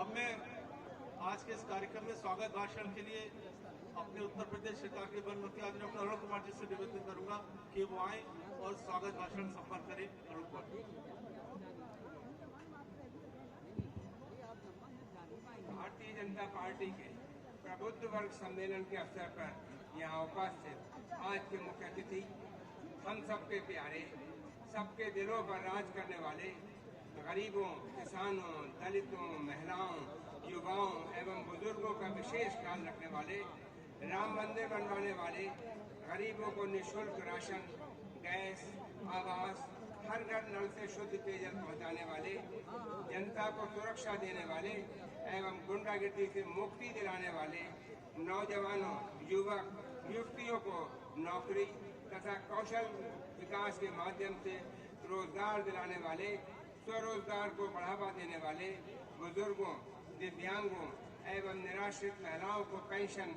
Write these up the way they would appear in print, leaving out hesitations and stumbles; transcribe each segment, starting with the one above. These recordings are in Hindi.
अब मैं आज के इस कार्यक्रम में स्वागत भाषण के लिए अपने उत्तर प्रदेश सरकार के वन मंत्री आदरणीय डॉक्टर अरुण कुमार जी से निवेदन करूंगा कि वो आए और स्वागत भाषण संपन्न करें। अरुण कुमार जी। भारतीय जनता पार्टी के प्रबुद्ध वर्ग सम्मेलन के अवसर पर यहाँ उपस्थित आज के मुख्य अतिथि, हम सबके प्यारे, सबके दिलों पर राज करने वाले, गरीबों, किसानों, दलितों, महिलाओं, युवाओं एवं बुजुर्गों का विशेष ख्याल रखने वाले, राम मंदिर बनवाने वाले, गरीबों को निःशुल्क राशन, गैस, आवास, हर घर नल से शुद्ध पेयजल पहुंचाने वाले, जनता को सुरक्षा देने वाले एवं गुंडागिर्दी से मुक्ति दिलाने वाले, नौजवानों, युवक, युवतियों को नौकरी तथा कौशल विकास के माध्यम से रोजगार दिलाने वाले, स्वरोजगार को बढ़ावा देने वाले, बुजुर्गों, दिव्यांगों एवं निराश्रित महिलाओं को पेंशन,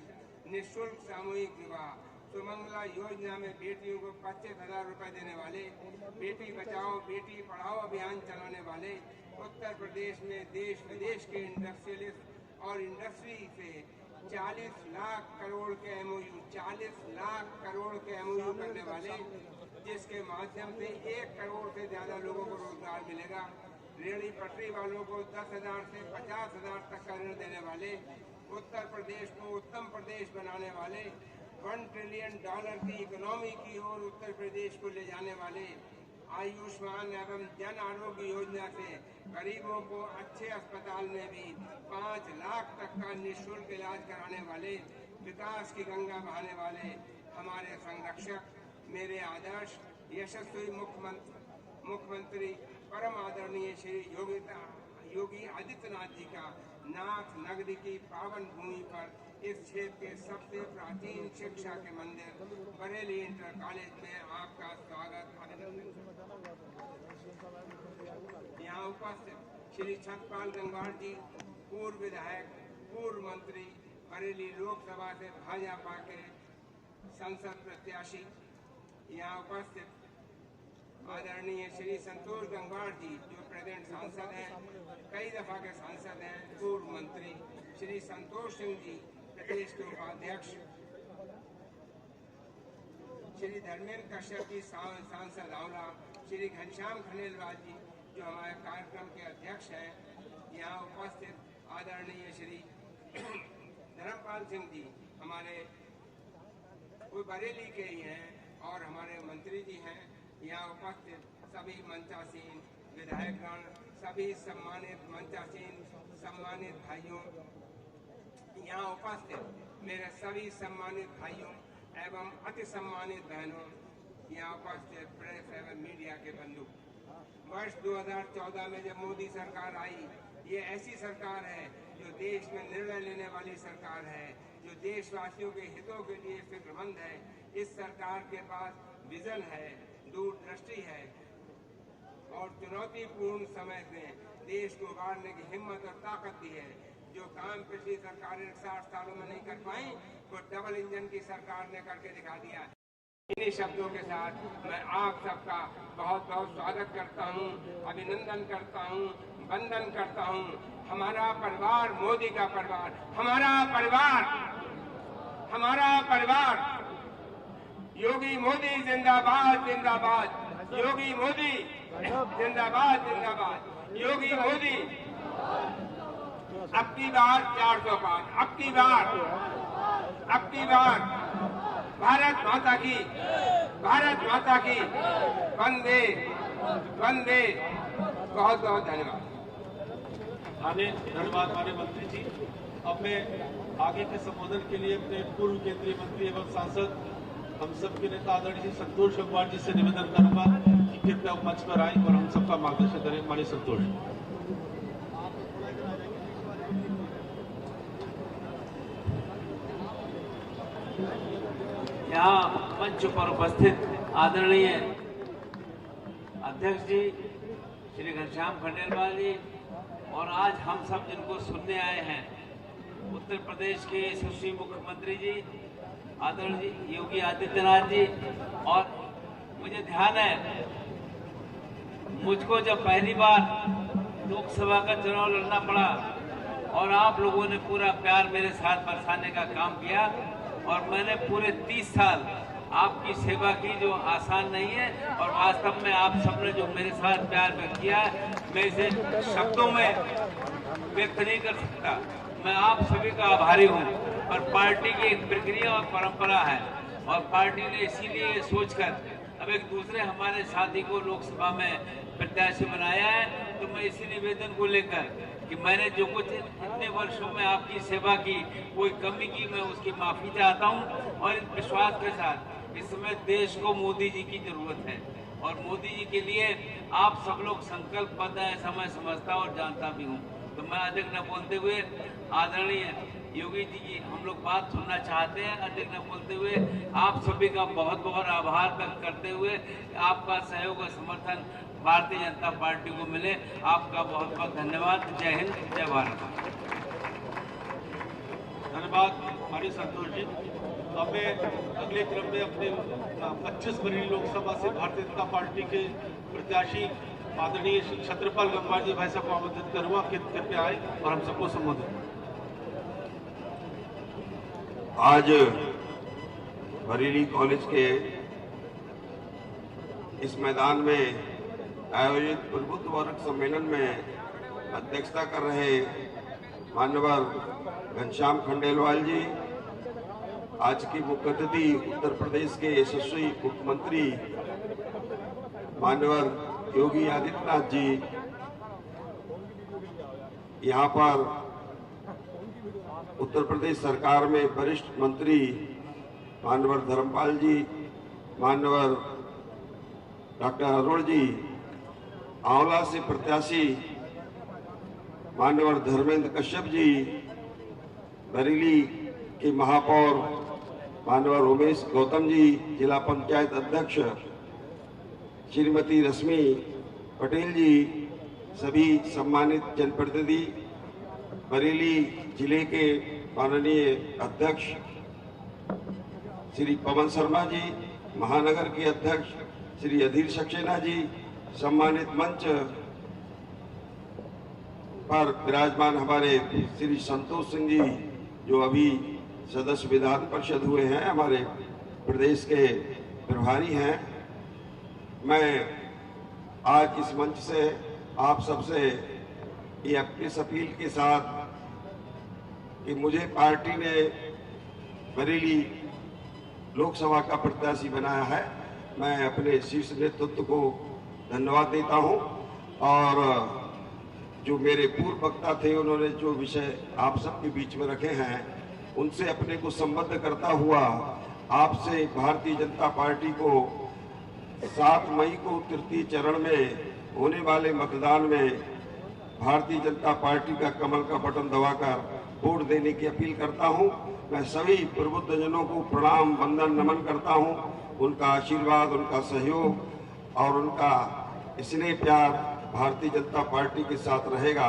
निःशुल्क सामूहिक विवाह, सुमंगला योजना में बेटियों को 25,000 रुपए देने वाले, बेटी बचाओ बेटी पढ़ाओ अभियान चलाने वाले, उत्तर प्रदेश में देश विदेश के इंडस्ट्रियलिस्ट और इंडस्ट्री से 40 लाख करोड़ के MOU, 40 लाख करोड़ के MOU करने वाले, जिसके माध्यम से 1 करोड़ से ज्यादा लोगों को रोजगार मिलेगा। रेहड़ी पटरी वालों को 10,000 से 50,000 तक का ऋण देने वाले, उत्तर प्रदेश को उत्तम प्रदेश बनाने वाले, $1 ट्रिलियन की इकोनॉमी की ओर उत्तर प्रदेश को ले जाने वाले, आयुष्मान एवं जन आरोग्य योजना से गरीबों को अच्छे अस्पताल में भी 5 लाख तक का निःशुल्क इलाज कराने वाले, विकास की गंगा बहाने वाले हमारे संरक्षक, मेरे आदर्श यशस्वी मुख्यमंत्री परम आदरणीय श्री योगी आदित्यनाथ जी का नाथ नगरी की पावन भूमि पर इस क्षेत्र के सबसे प्राचीन शिक्षा के मंदिर बरेली इंटर कॉलेज में आपका स्वागत, अभिनंदन। यहाँ उपस्थित श्री छत्रपाल गंगवार जी, पूर्व विधायक, पूर्व मंत्री, बरेली लोकसभा से भाजपा के संसद प्रत्याशी। यहाँ उपस्थित आदरणीय श्री संतोष गंगवार जी, जो प्रेजेंट सांसद हैं, कई दफा के सांसद हैं, पूर्व मंत्री, श्री संतोष सिंह जी, प्रदेश के उपाध्यक्ष, श्री धर्मेंद्र कश्यप जी, सांसद आंवला, श्री घनश्याम खंडेलवाल जी, जो हमारे कार्यक्रम के अध्यक्ष हैं। यहाँ उपस्थित आदरणीय श्री धर्मपाल सिंह जी, हमारे वो बरेली के ही हैं और हमारे मंत्री जी हैं। यहाँ उपस्थित सभी मंचासीन विधायकगण, सभी सम्मानित मंचासीन सम्मानित भाइयों, यहाँ उपस्थित मेरे सभी सम्मानित भाइयों एवं अति सम्मानित बहनों, यहाँ उपस्थित प्रेस एवं मीडिया के बंधु। वर्ष 2014 में जब मोदी सरकार आई, ये ऐसी सरकार है जो देश में निर्णय लेने वाली सरकार है, जो देशवासियों के हितों के लिए फिक्रमंद है। इस सरकार के पास विजन है, दूरदृष्टि है और चुनौतीपूर्ण समय में देश को उबारने की हिम्मत और ताकत दी है। जो काम पिछली सरकारें 60 सालों में नहीं कर पाई, वो डबल इंजन की सरकार ने करके दिखा दिया। इन्हीं शब्दों के साथ मैं आप सबका बहुत बहुत स्वागत करता हूँ, अभिनंदन करता हूँ, वंदन करता हूँ। हमारा परिवार मोदी का परिवार, हमारा परिवार, हमारा परिवार। योगी मोदी जिंदाबाद जिंदाबाद, योगी मोदी जिंदाबाद जिंदाबाद, योगी मोदी। अब की बार 400 पार, अब की बार भारत माता की, भारत माता की। वंदे वंदे। बहुत बहुत धन्यवाद। धन्यवाद माननीय मंत्री जी। अब मैं आगे के संबोधन के लिए अपने पूर्व केंद्रीय मंत्री एवं सांसद, हम सबके नेता आदरणीय संतोष गंगवार जी से निवेदन करूंगा कि कृपया मंच पर आए और हम सबका मार्गदर्शन करें। माननीय संतोष। यहाँ मंच पर उपस्थित आदरणीय अध्यक्ष जी श्री घनश्याम खंडेलवाल जी और आज हम सब जिनको सुनने आए हैं, उत्तर प्रदेश के यशस्वी मुख्यमंत्री जी आदरणीय योगी आदित्यनाथ जी। और मुझे ध्यान है, मुझको जब पहली बार लोकसभा का चुनाव लड़ना पड़ा और आप लोगों ने पूरा प्यार मेरे साथ बरसाने का काम किया और मैंने पूरे 30 साल आपकी सेवा की, जो आसान नहीं है। और वास्तव में आप सबने जो मेरे साथ प्यार व्यक्त किया, मैं इसे शब्दों में व्यक्त नहीं कर सकता। मैं आप सभी का आभारी हूँ। और पार्टी की एक प्रक्रिया और परंपरा है और पार्टी ने इसीलिए ये सोचकर अब एक दूसरे हमारे साथी को लोकसभा में प्रत्याशी बनाया है। तो मैं इसी निवेदन को लेकर कि मैंने जो कुछ इतने वर्षों में आपकी सेवा की, कोई कमी की, मैं उसकी माफी चाहता हूं। और इस विश्वास के साथ इस समय देश को मोदी जी की जरूरत है और मोदी जी के लिए आप सब लोग संकल्पबद्ध हैं, ऐसा मैं समझता और जानता भी हूं। तो मैं अधिक न बोलते हुए आदरणीय योगी जी की हम लोग बात सुनना चाहते हैं। अधिक न बोलते हुए आप सभी का बहुत बहुत आभार व्यक्त करते हुए आपका सहयोग और समर्थन भारतीय जनता पार्टी को मिले, आपका बहुत बहुत धन्यवाद। जय हिंद, जय भारत। धन्यवाद हमारी संतोष जी। तो अब मैं अगले क्रम में अपने 25 बरेली लोकसभा से भारतीय जनता पार्टी के प्रत्याशी आदरणीय श्री छत्रपाल गंगवार जी भाई साहब को आमंत्रित करूंगा कि कृपया आए और हम सबको संबोधित करें। आज बरेली कॉलेज के इस मैदान में आयोजित प्रबुद्ध वर्ग सम्मेलन में अध्यक्षता कर रहे माननीय घनश्याम खंडेलवाल जी, आज की मुख्य अतिथि उत्तर प्रदेश के यशस्वी मुख्यमंत्री माननीय योगी आदित्यनाथ जी, यहाँ पर उत्तर प्रदेश सरकार में वरिष्ठ मंत्री माननीय धर्मपाल जी, माननीय डॉक्टर अरोड़ जी, आंवला से प्रत्याशी माननीय धर्मेंद्र कश्यप जी, बरेली के महापौर माननीय उमेश गौतम जी, जिला पंचायत अध्यक्ष श्रीमती रश्मि पटेल जी, सभी सम्मानित जनप्रतिनिधि, बरेली जिले के माननीय अध्यक्ष श्री पवन शर्मा जी, महानगर के अध्यक्ष श्री अधीर सक्सेना जी, सम्मानित मंच पर विराजमान हमारे श्री संतोष सिंह जी, जो अभी सदस्य विधान परिषद हुए हैं, हमारे प्रदेश के प्रभारी हैं। मैं आज इस मंच से आप सबसे ये इस अपील के साथ कि मुझे पार्टी ने बरेली लोकसभा का प्रत्याशी बनाया है, मैं अपने शीर्ष नेतृत्व को धन्यवाद देता हूं। और जो मेरे पूर्व वक्ता थे, उन्होंने जो विषय आप सबके बीच में रखे हैं, उनसे अपने को संबद्ध करता हुआ आपसे भारतीय जनता पार्टी को 7 मई को तृतीय चरण में होने वाले मतदान में भारतीय जनता पार्टी का कमल का बटन दबाकर वोट देने की अपील करता हूं। मैं सभी प्रबुद्ध जनों को प्रणाम, वंदन, नमन करता हूं। उनका आशीर्वाद, उनका सहयोग और उनका स्नेह प्यार भारतीय जनता पार्टी के साथ रहेगा।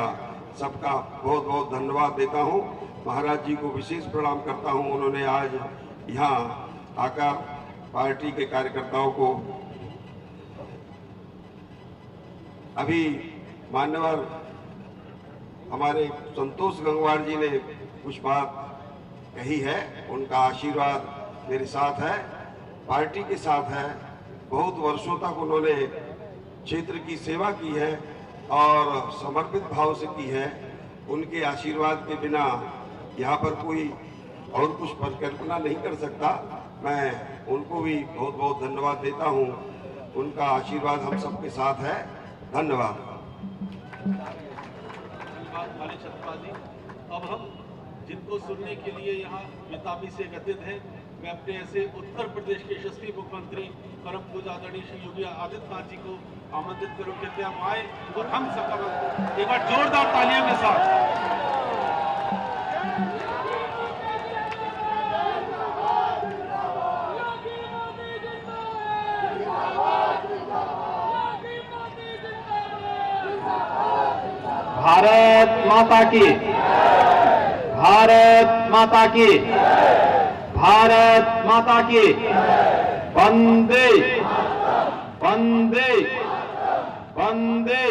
सबका बहुत बहुत धन्यवाद देता हूं। महाराज जी को विशेष प्रणाम करता हूं, उन्होंने आज यहाँ आकर पार्टी के कार्यकर्ताओं को अभी मान्यवर हमारे संतोष गंगवार जी ने कुछ बात कही है, उनका आशीर्वाद मेरे साथ है, पार्टी के साथ है। बहुत वर्षों तक उन्होंने क्षेत्र की सेवा की है और समर्पित भाव से की है। उनके आशीर्वाद के बिना यहाँ पर कोई और कुछ परिकल्पना नहीं कर सकता। मैं उनको भी बहुत बहुत धन्यवाद देता हूँ। उनका आशीर्वाद हम सबके साथ है। धन्यवाद। छत्रपाल जी, अब हम जिनको सुनने के लिए यहाँ बेताबी से एकत्रित हैं, मैं अपने ऐसे उत्तर प्रदेश के यशस्वी मुख्यमंत्री परम पूज्य आदरणीय श्री योगी आदित्यनाथ जी को आमंत्रित करूं कि कृपया आए और हम सबका एक बार जोरदार तालियों के साथ भारत माता की, भारत माता की, भारत माता की, वंदे वंदे वंदे।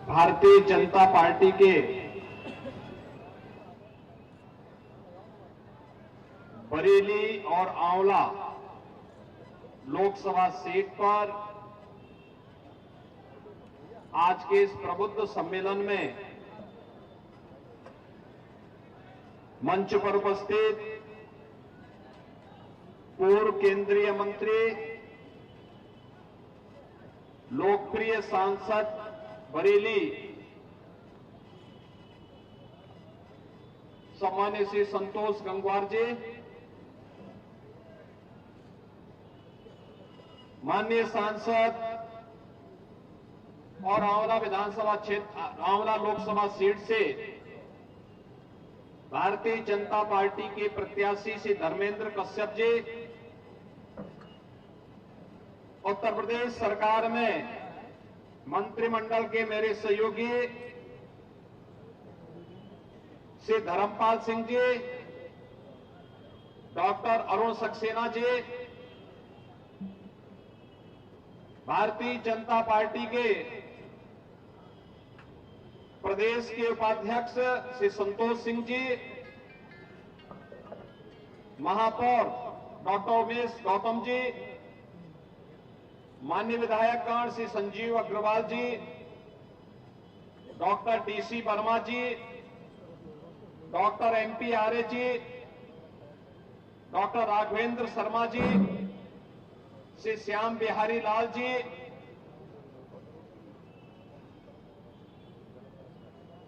भारतीय जनता पार्टी के बरेली और आंवला लोकसभा सीट पर आज के इस प्रबुद्ध सम्मेलन में मंच पर उपस्थित पूर्व केंद्रीय मंत्री, लोकप्रिय सांसद बरेली सम्मान्य श्री संतोष गंगवार जी, माननीय सांसद और आंवला विधानसभा क्षेत्र, आंवला लोकसभा सीट से भारतीय जनता पार्टी के प्रत्याशी श्री धर्मेंद्र कश्यप जी, उत्तर प्रदेश सरकार में मंत्रिमंडल के मेरे सहयोगी श्री धर्मपाल सिंह जी, डॉक्टर अरुण सक्सेना जी, भारतीय जनता पार्टी के प्रदेश के उपाध्यक्ष श्री संतोष सिंह जी, महापौर डॉक्टर उमेश गौतम जी, माननीय विधायकगण श्री संजीव अग्रवाल जी, डॉक्टर डीसी वर्मा जी, डॉक्टर एमपी आर्य जी, डॉक्टर राघवेंद्र शर्मा जी, श्री श्याम बिहारी लाल जी,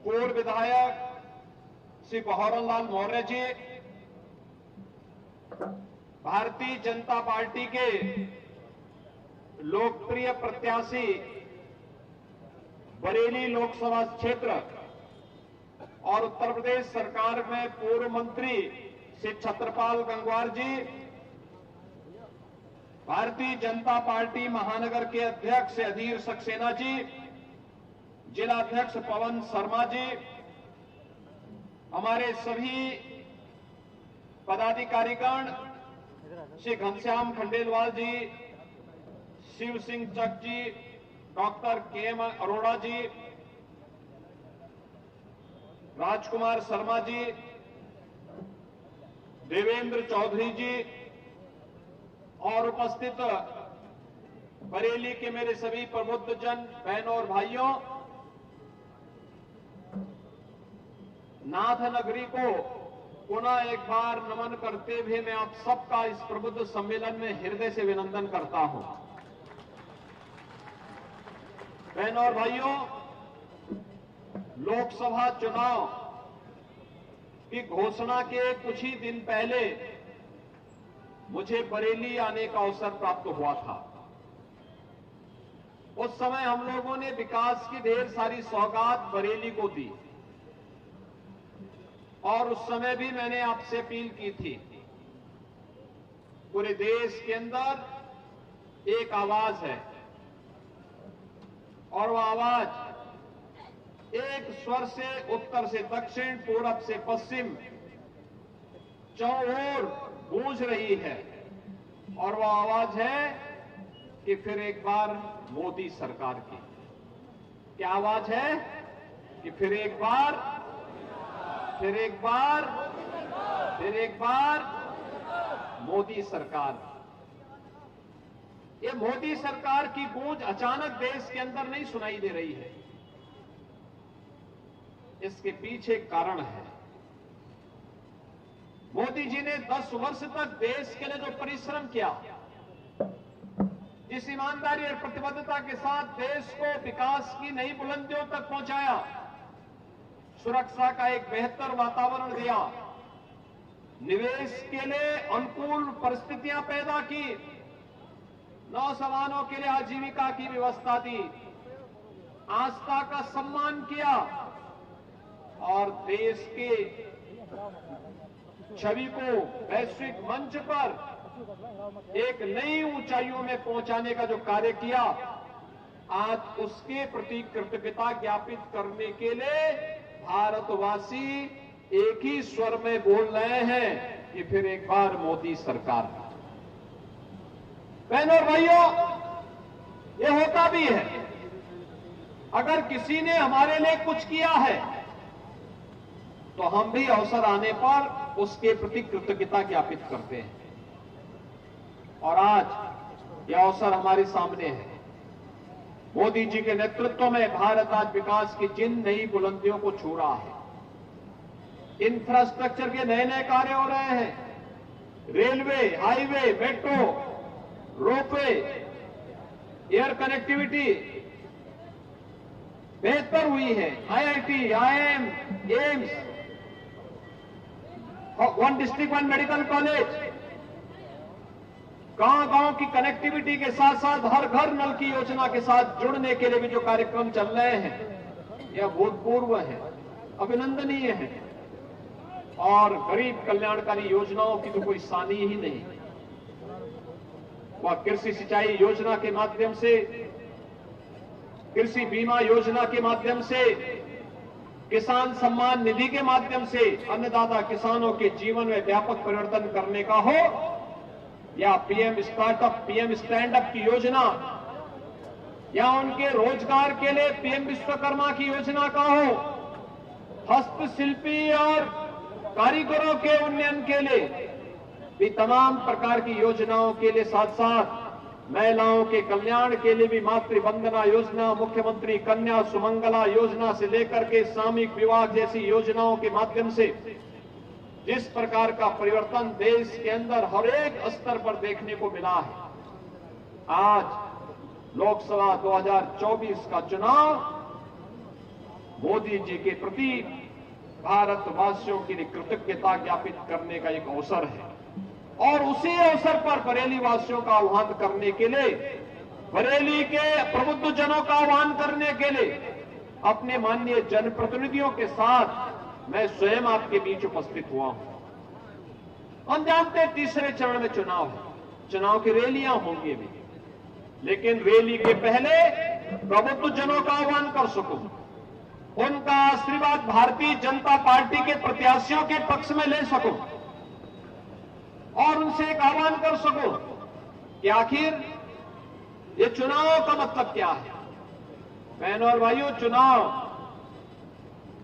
पूर्व विधायक श्री बहरन लाल मौर्य जी, भारतीय जनता पार्टी के लोकप्रिय प्रत्याशी बरेली लोकसभा क्षेत्र और उत्तर प्रदेश सरकार में पूर्व मंत्री श्री छत्रपाल गंगवार जी, भारतीय जनता पार्टी महानगर के अध्यक्ष अधीर सक्सेना जी, जिला अध्यक्ष पवन शर्मा जी, हमारे सभी पदाधिकारीगण श्री घनश्याम खंडेलवाल जी, शिव सिंह चक जी, डॉक्टर के.एम. अरोड़ा जी, राजकुमार शर्मा जी, देवेंद्र चौधरी जी और उपस्थित बरेली के मेरे सभी प्रबुद्ध जन, बहनों और भाइयों, नाथ नगरी को पुनः एक बार नमन करते हुए मैं आप सबका इस प्रबुद्ध सम्मेलन में हृदय से अभिनंदन करता हूं। बहनों और भाइयों, लोकसभा चुनाव की घोषणा के कुछ ही दिन पहले मुझे बरेली आने का अवसर प्राप्त हुआ था। उस समय हम लोगों ने विकास की ढेर सारी सौगात बरेली को दी और उस समय भी मैंने आपसे अपील की थी, पूरे देश के अंदर एक आवाज है और वह आवाज एक स्वर से उत्तर से दक्षिण, पूरब से पश्चिम चौओर गूंज रही है और वह आवाज है कि फिर एक बार मोदी सरकार की। क्या आवाज है? कि फिर एक बार मोदी सरकार। ये मोदी सरकार की गूंज अचानक देश के अंदर नहीं सुनाई दे रही है, इसके पीछे कारण है। मोदी जी ने 10 वर्ष तक देश के लिए जो परिश्रम किया, जिस ईमानदारी और प्रतिबद्धता के साथ देश को विकास की नई बुलंदियों तक पहुंचाया, सुरक्षा का एक बेहतर वातावरण दिया, निवेश के लिए अनुकूल परिस्थितियां पैदा की, नौजवानों के लिए आजीविका की व्यवस्था दी, आस्था का सम्मान किया और देश के छवि को वैश्विक मंच पर एक नई ऊंचाइयों में पहुंचाने का जो कार्य किया, आज उसके प्रति कृतज्ञता ज्ञापित करने के लिए भारतवासी एक ही स्वर में बोल रहे हैं कि फिर एक बार मोदी सरकार। बहनों और भाइयों, ये होता भी है। अगर किसी ने हमारे लिए कुछ किया है तो हम भी अवसर आने पर उसके प्रति कृतज्ञता ज्ञापित करते हैं। और आज यह अवसर हमारे सामने है। मोदी जी के नेतृत्व में भारत आज विकास की जिन नई बुलंदियों को छू रहा है। इंफ्रास्ट्रक्चर के नए नए कार्य हो रहे हैं। Railway, highway, metro, ropeway, air connectivity बेहतर हुई है। IIT, IIM, AIIMS, one district one medical college, गांव-गांव की कनेक्टिविटी के साथ साथ हर घर नल की योजना के साथ जुड़ने के लिए भी जो कार्यक्रम चल रहे हैं यह भूतपूर्व है, अभिनंदनीय है। और गरीब कल्याणकारी योजनाओं की तो कोई सानी ही नहीं। वह कृषि सिंचाई योजना के माध्यम से, कृषि बीमा योजना के माध्यम से, किसान सम्मान निधि के माध्यम से अन्नदाता किसानों के जीवन में व्यापक परिवर्तन करने का हो, या PM startup, PM stand up की योजना, या उनके रोजगार के लिए पीएम विश्वकर्मा की योजना का हो, हस्तशिल्पी और कारीगरों के उन्नयन के लिए भी तमाम प्रकार की योजनाओं के लिए, साथ साथ महिलाओं के कल्याण के लिए भी मातृ वंदना योजना, मुख्यमंत्री कन्या सुमंगला योजना से लेकर के सामूहिक विवाह जैसी योजनाओं के माध्यम से जिस प्रकार का परिवर्तन देश के अंदर हर एक स्तर पर देखने को मिला है। आज लोकसभा 2024 का चुनाव मोदी जी के प्रति भारतवासियों के लिए कृतज्ञता ज्ञापित करने का एक अवसर है। और उसी अवसर पर बरेली वासियों का आह्वान करने के लिए, बरेली के प्रबुद्ध जनों का आह्वान करने के लिए अपने माननीय जनप्रतिनिधियों के साथ मैं स्वयं आपके बीच उपस्थित हुआ हूं। हम जानते हैं तीसरे चरण में चुनाव है, चुनाव की रैलियां होंगी भी, लेकिन रैली के पहले प्रबुद्ध जनों का आह्वान कर सकूं, उनका आशीर्वाद भारतीय जनता पार्टी के प्रत्याशियों के पक्ष में ले सकूं और उनसे एक आह्वान कर सकूं कि आखिर ये चुनाव का मतलब क्या है। बहनों और भाइयों, चुनाव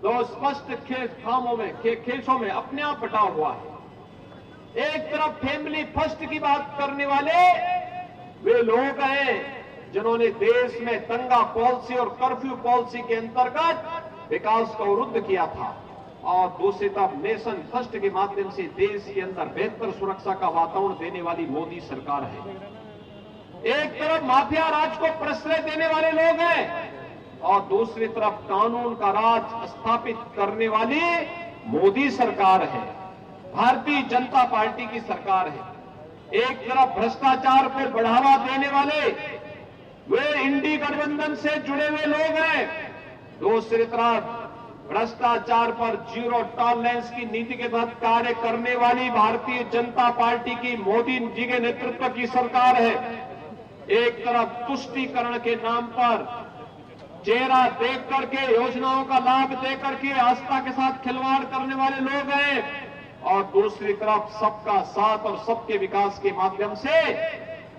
दो स्पष्ट खेसों में अपने आप बटा हुआ है। एक तरफ फैमिली फर्स्ट की बात करने वाले वे लोग हैं जिन्होंने देश में दंगा पॉलिसी और कर्फ्यू पॉलिसी के अंतर्गत विकास को अवरुद्ध किया था, और दूसरी तरफ नेशन फर्स्ट के माध्यम से देश के अंदर बेहतर सुरक्षा का वातावरण देने वाली मोदी सरकार है। एक तरफ माफिया राज को प्रश्रय देने वाले लोग हैं और दूसरी तरफ कानून का राज स्थापित करने वाली मोदी सरकार है, भारतीय जनता पार्टी की सरकार है। एक तरफ भ्रष्टाचार को बढ़ावा देने वाले वे इंडी गठबंधन से जुड़े हुए लोग हैं, दूसरी तरफ भ्रष्टाचार पर जीरो टॉलरेंस की नीति के तहत कार्य करने वाली भारतीय जनता पार्टी की मोदी जी के नेतृत्व की सरकार है। एक तरफ तुष्टीकरण के नाम पर चेहरा देख करके, योजनाओं का लाभ दे करके आस्था के साथ खिलवाड़ करने वाले लोग हैं, और दूसरी तरफ सबका साथ और सबके विकास के माध्यम से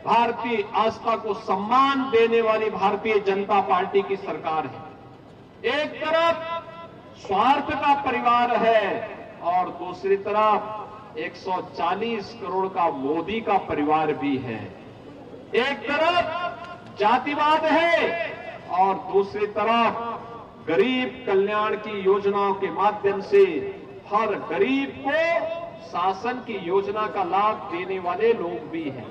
भारतीय आस्था को सम्मान देने वाली भारतीय जनता पार्टी की सरकार है। एक तरफ स्वार्थ का परिवार है और दूसरी तरफ 140 करोड़ का मोदी का परिवार भी है। एक तरफ जातिवाद है और दूसरी तरफ गरीब कल्याण की योजनाओं के माध्यम से हर गरीब को शासन की योजना का लाभ देने वाले लोग भी हैं।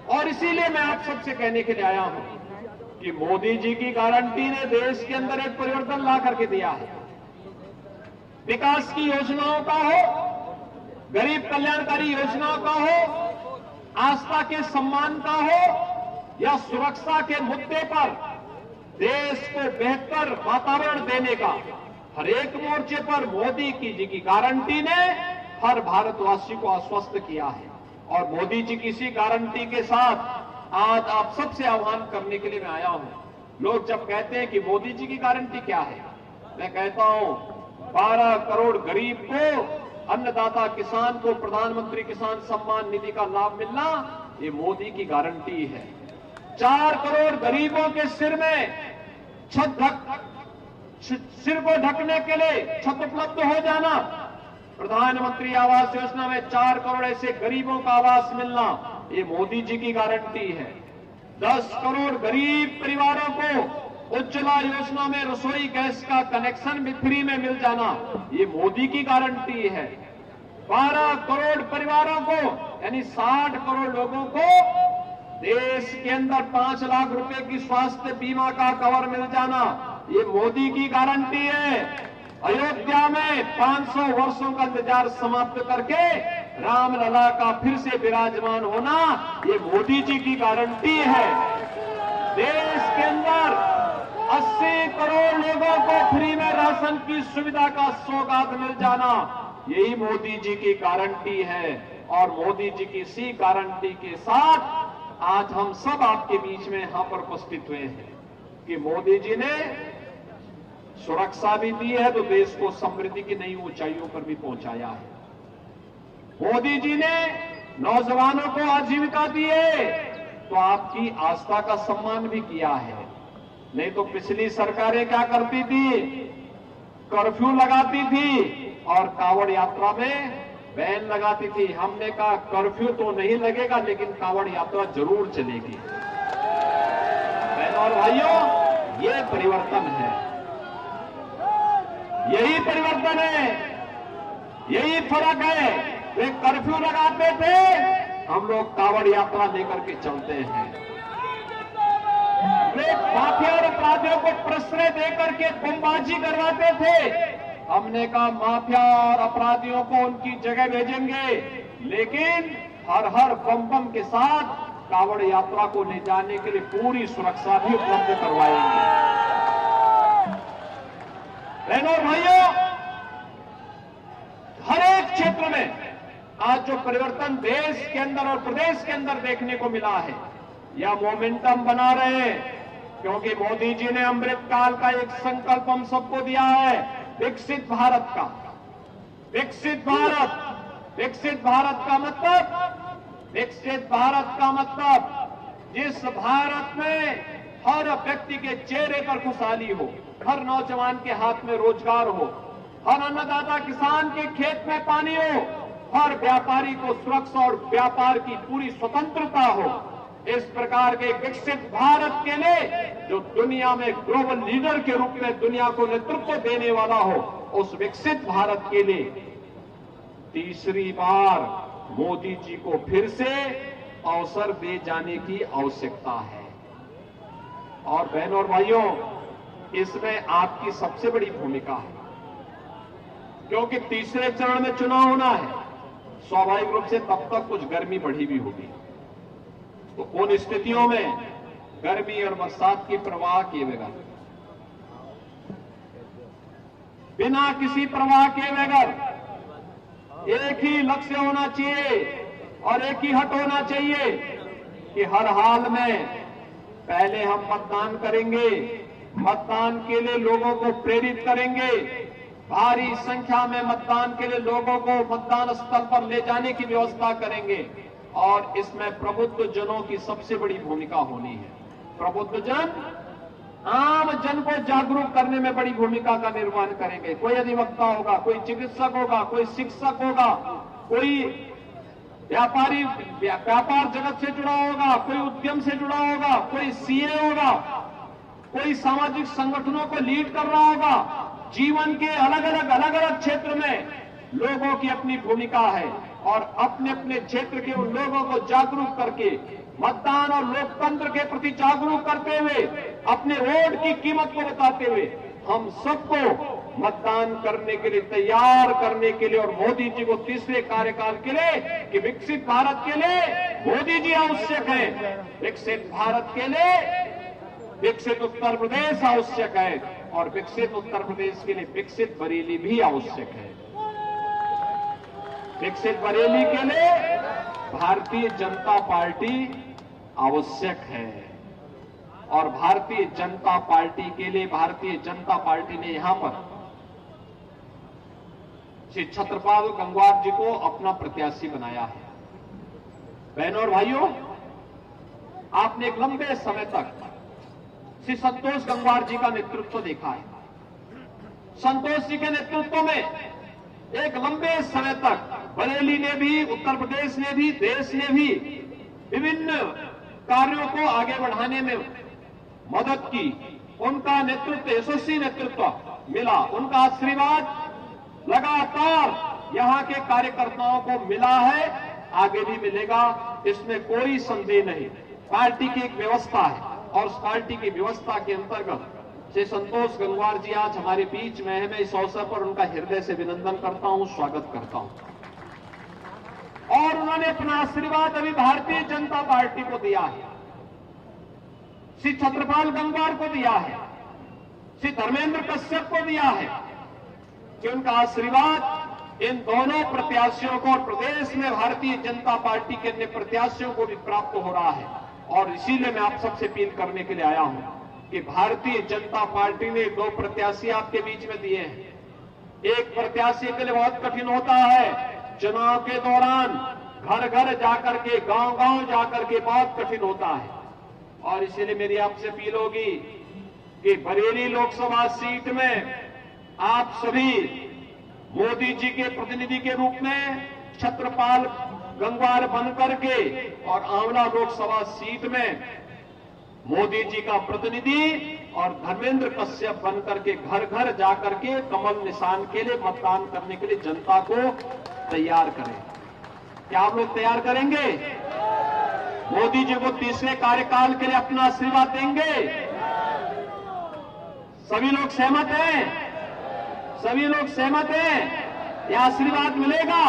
और इसीलिए मैं आप सबसे कहने के लिए आया हूं कि मोदी जी की गारंटी ने देश के अंदर एक परिवर्तन ला करके दिया है। विकास की योजनाओं का हो, गरीब कल्याणकारी योजनाओं का हो, आस्था के सम्मान का हो, या सुरक्षा के मुद्दे पर देश को बेहतर वातावरण देने का, हर एक मोर्चे पर मोदी जी की गारंटी ने हर भारतवासी को आश्वस्त किया है। और मोदी जी की इसी गारंटी के साथ आज आप सबसे आह्वान करने के लिए मैं आया हूं। लोग जब कहते हैं कि मोदी जी की गारंटी क्या है, मैं कहता हूं 12 करोड़ गरीब को, अन्नदाता किसान को प्रधानमंत्री किसान सम्मान निधि का लाभ मिलना, ये मोदी की गारंटी है। 4 करोड़ गरीबों के सिर में सिर को ढकने के लिए छत उपलब्ध हो जाना, प्रधानमंत्री आवास योजना में 4 करोड़ ऐसे गरीबों का आवास मिलना, ये मोदी जी की गारंटी है। 10 करोड़ गरीब परिवारों को उज्ज्वला योजना में रसोई गैस का कनेक्शन भी फ्री में मिल जाना, ये मोदी की गारंटी है। 12 करोड़ परिवारों को यानी 60 करोड़ लोगों को देश के अंदर 5 लाख रुपए की स्वास्थ्य बीमा का कवर मिल जाना, ये मोदी की गारंटी है। अयोध्या में 500 वर्षों का इंतजार समाप्त करके रामलला का फिर से विराजमान होना, ये मोदी जी की गारंटी है। देश के अंदर 80 करोड़ लोगों को फ्री में राशन की सुविधा का सौगात मिल जाना, यही मोदी जी की गारंटी है। और मोदी जी की इसी गारंटी के साथ आज हम सब आपके बीच में यहां पर उपस्थित हुए हैं कि मोदी जी ने सुरक्षा भी दी है तो देश को समृद्धि की नई ऊंचाइयों पर भी पहुंचाया है। मोदी जी ने नौजवानों को आजीविका दी है तो आपकी आस्था का सम्मान भी किया है। नहीं तो पिछली सरकारें क्या करती थी, कर्फ्यू लगाती थी और कांवड़ यात्रा में बैन लगाती थी। हमने कहा कर्फ्यू तो नहीं लगेगा लेकिन कांवड़ यात्रा जरूर चलेगी। बहनों और भाइयों, ये परिवर्तन है, यही परिवर्तन है, यही फर्क है। वे कर्फ्यू लगाते थे, हम लोग कांवड़ यात्रा लेकर के चलते हैं। वे माफिया और अपराधियों को प्रश्रय देकर के बमबाजी करवाते थे, हमने कहा माफिया और अपराधियों को उनकी जगह भेजेंगे लेकिन हर बम के साथ कांवड़ यात्रा को ले जाने के लिए पूरी सुरक्षा भी उपलब्ध करवाएंगे। बहनों और भाइयों, हर एक क्षेत्र में आज जो परिवर्तन देश के अंदर और प्रदेश के अंदर देखने को मिला है, यह मोमेंटम बना रहे हैं क्योंकि मोदी जी ने अमृत काल का एक संकल्प हम सबको दिया है, विकसित भारत का। विकसित भारत, विकसित भारत का मतलब, विकसित भारत का मतलब जिस भारत में हर व्यक्ति के चेहरे पर खुशहाली हो, हर नौजवान के हाथ में रोजगार हो, हर अन्नदाता किसान के खेत में पानी हो, हर व्यापारी को सुरक्षा और व्यापार की पूरी स्वतंत्रता हो। इस प्रकार के विकसित भारत के लिए जो दुनिया में ग्लोबल लीडर के रूप में दुनिया को नेतृत्व देने वाला हो, उस विकसित भारत के लिए तीसरी बार मोदी जी को फिर से अवसर दे जाने की आवश्यकता है। और बहनों और भाइयों, इसमें आपकी सबसे बड़ी भूमिका है क्योंकि तीसरे चरण में चुनाव होना है। स्वाभाविक रूप से तब तक कुछ गर्मी बढ़ी भी होगी, तो उन स्थितियों में गर्मी और बरसात की परवाह किए बगैर, बिना किसी परवाह किए बगैर एक ही लक्ष्य होना चाहिए और एक ही हट होना चाहिए कि हर हाल में पहले हम मतदान करेंगे, मतदान के लिए लोगों को प्रेरित करेंगे, भारी संख्या में मतदान के लिए लोगों को मतदान स्थल पर ले जाने की व्यवस्था करेंगे और इसमें प्रबुद्ध जनों की सबसे बड़ी भूमिका होनी है। प्रबुद्ध जन आम जन को जागरूक करने में बड़ी भूमिका का निर्वहन करेंगे। कोई अधिवक्ता होगा, कोई चिकित्सक होगा, कोई शिक्षक होगा, कोई व्यापारी व्यापार जगत से जुड़ा होगा, कोई उद्यम से जुड़ा होगा, कोई सीए होगा, कोई सामाजिक संगठनों को लीड कर रहा होगा। जीवन के अलग अलग क्षेत्र में लोगों की अपनी भूमिका है और अपने अपने क्षेत्र के उन लोगों को जागरूक करके मतदान और लोकतंत्र के प्रति जागरूक करते हुए, अपने वोट की कीमत को बताते हुए हम सबको मतदान करने के लिए तैयार करने के लिए और मोदी जी को तीसरे कार्यकाल के लिए कि विकसित भारत के लिए मोदी जी आवश्यक है, विकसित भारत के लिए विकसित उत्तर प्रदेश आवश्यक है और विकसित उत्तर प्रदेश के लिए विकसित बरेली भी आवश्यक है। विकसित बरेली के लिए भारतीय जनता पार्टी आवश्यक है और भारतीय जनता पार्टी के लिए भारतीय जनता पार्टी ने यहां पर श्री छत्रपाल गंगवार जी को अपना प्रत्याशी बनाया है। बहनों और भाइयों, आपने एक लंबे समय तक श्री संतोष गंगवार जी का नेतृत्व देखा है। संतोष जी के नेतृत्व में एक लंबे समय तक बरेली ने भी, उत्तर प्रदेश ने भी, देश ने भी विभिन्न कार्यों को आगे बढ़ाने में मदद की। उनका नेतृत्व, यशस्वी नेतृत्व मिला, उनका आशीर्वाद लगातार यहां के कार्यकर्ताओं को मिला है, आगे भी मिलेगा, इसमें कोई संदेह नहीं। पार्टी की एक व्यवस्था है और उस पार्टी की व्यवस्था के अंतर्गत श्री संतोष गंगवार जी आज हमारे बीच में है। मैं इस अवसर पर उनका हृदय से अभिनंदन करता हूं, स्वागत करता हूं। और उन्होंने अपना आशीर्वाद अभी भारतीय जनता पार्टी को दिया है, श्री छत्रपाल गंगवार को दिया है, श्री धर्मेंद्र कश्यप को दिया है कि उनका आशीर्वाद इन दोनों प्रत्याशियों को और प्रदेश में भारतीय जनता पार्टी के अन्य प्रत्याशियों को भी प्राप्त हो रहा है। और इसीलिए मैं आप सबसे अपील करने के लिए आया हूं कि भारतीय जनता पार्टी ने 2 प्रत्याशी आपके बीच में दिए हैं। एक प्रत्याशी के लिए बहुत कठिन होता है, चुनाव के दौरान घर घर जाकर के, गांव गांव जाकर के बहुत कठिन होता है। और इसीलिए मेरी आपसे अपील होगी कि बरेली लोकसभा सीट में आप सभी मोदी जी के प्रतिनिधि के रूप में छत्रपाल गंगवार बनकर के और आंवला लोकसभा सीट में मोदी जी का प्रतिनिधि और धर्मेंद्र कश्यप बनकर के घर घर जाकर के कमल निशान के लिए मतदान करने के लिए जनता को तैयार करें। क्या आप लोग तैयार करेंगे? मोदी जी को तीसरे कार्यकाल के लिए अपना आशीर्वाद देंगे? सभी लोग सहमत हैं? सभी लोग सहमत हैं? यह आशीर्वाद मिलेगा।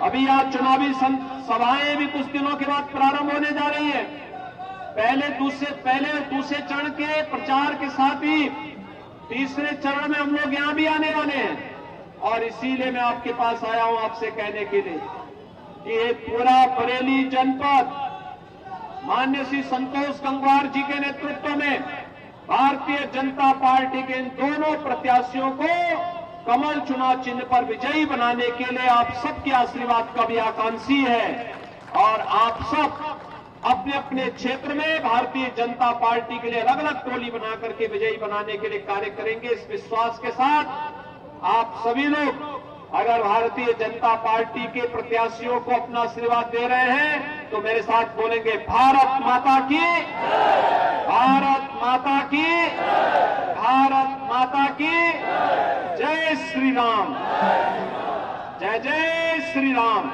अभी आज चुनावी सभाएं भी कुछ दिनों के बाद प्रारंभ होने जा रही है। पहले दूसरे चरण के प्रचार के साथ ही तीसरे चरण में हम लोग यहां भी आने वाले हैं। और इसीलिए मैं आपके पास आया हूं आपसे कहने के लिए कि ये पूरा बरेली जनपद माननीय श्री संतोष गंगवार जी के नेतृत्व में भारतीय जनता पार्टी के इन दोनों प्रत्याशियों को कमल चुनाव चिन्ह पर विजयी बनाने के लिए आप सबके आशीर्वाद का भी आकांक्षी है। और आप सब अपने अपने क्षेत्र में भारतीय जनता पार्टी के लिए अलग अलग टोली बना करके विजयी बनाने के लिए कार्य करेंगे। इस विश्वास के साथ आप सभी लोग अगर भारतीय जनता पार्टी के प्रत्याशियों को अपना आशीर्वाद दे रहे हैं तो मेरे साथ बोलेंगे, भारत माता की, भारत माता की, भारत माता की, जय श्री राम, जय जय श्री राम।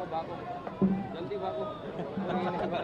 भागो जल्दी भागो।